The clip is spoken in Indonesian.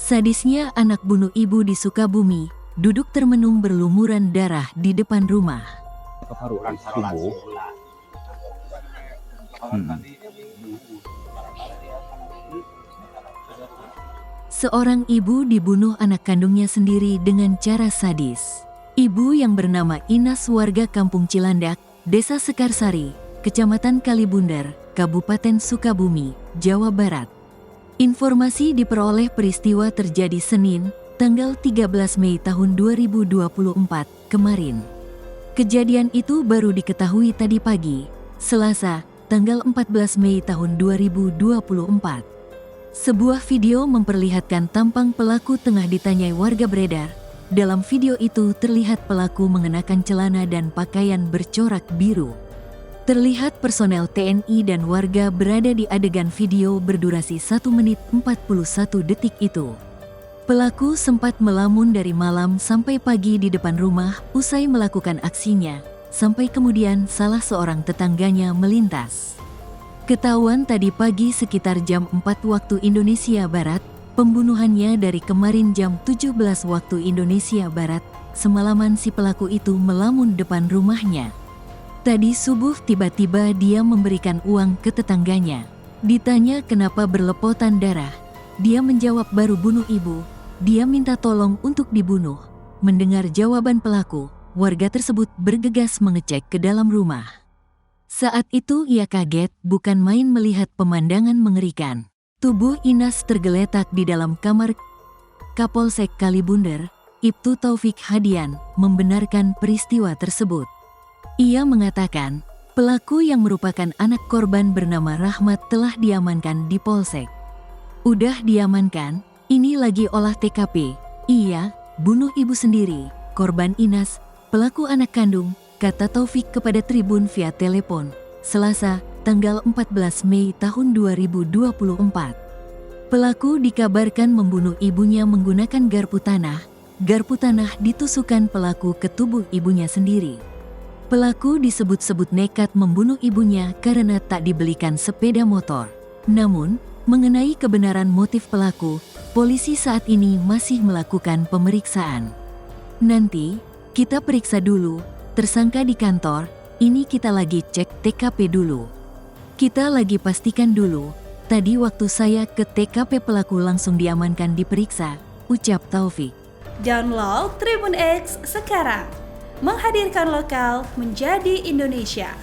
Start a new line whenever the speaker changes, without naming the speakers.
Sadisnya anak bunuh ibu di Sukabumi, duduk termenung berlumuran darah di depan rumah.
Subuh.
Seorang ibu dibunuh anak kandungnya sendiri dengan cara sadis. Ibu yang bernama Inas warga Kampung Cilandak, Desa Sekarsari, Kecamatan Kalibundar, Kabupaten Sukabumi, Jawa Barat. Informasi diperoleh peristiwa terjadi Senin, tanggal 13 Mei tahun 2024 kemarin. Kejadian itu baru diketahui tadi pagi, Selasa, tanggal 14 Mei tahun 2024. Sebuah video memperlihatkan tampang pelaku tengah ditanyai warga beredar. Dalam video itu terlihat pelaku mengenakan celana dan pakaian bercorak biru. Terlihat personel TNI dan warga berada di adegan video berdurasi 1 menit 41 detik itu. Pelaku sempat melamun dari malam sampai pagi di depan rumah usai melakukan aksinya, sampai kemudian salah seorang tetangganya melintas. Ketahuan tadi pagi sekitar jam 4 waktu Indonesia Barat, pembunuhannya dari kemarin jam 17 waktu Indonesia Barat, semalaman si pelaku itu melamun depan rumahnya. Tadi subuh tiba-tiba dia memberikan uang ke tetangganya. Ditanya kenapa berlepotan darah, dia menjawab baru bunuh ibu, dia minta tolong untuk dibunuh. Mendengar jawaban pelaku, warga tersebut bergegas mengecek ke dalam rumah. Saat itu ia kaget bukan main melihat pemandangan mengerikan. Tubuh Inas tergeletak di dalam kamar. Kapolsek Kalibundar, Ibtu Taufik Hadian, membenarkan peristiwa tersebut. Ia mengatakan, pelaku yang merupakan anak korban bernama Rahmat telah diamankan di Polsek. Udah diamankan, ini lagi olah TKP. Iya, bunuh ibu sendiri, korban Inas, pelaku anak kandung, kata Taufik kepada Tribun via telepon, Selasa, tanggal 14 Mei tahun 2024. Pelaku dikabarkan membunuh ibunya menggunakan garpu tanah. Garpu tanah ditusukkan pelaku ke tubuh ibunya sendiri. Pelaku disebut-sebut nekat membunuh ibunya karena tak dibelikan sepeda motor. Namun, mengenai kebenaran motif pelaku, polisi saat ini masih melakukan pemeriksaan. Nanti, kita periksa dulu, tersangka di kantor, ini kita lagi cek TKP dulu. Kita lagi pastikan dulu, tadi waktu saya ke TKP pelaku langsung diamankan diperiksa, ucap Taufik.
Download Tribun X sekarang, menghadirkan lokal menjadi Indonesia.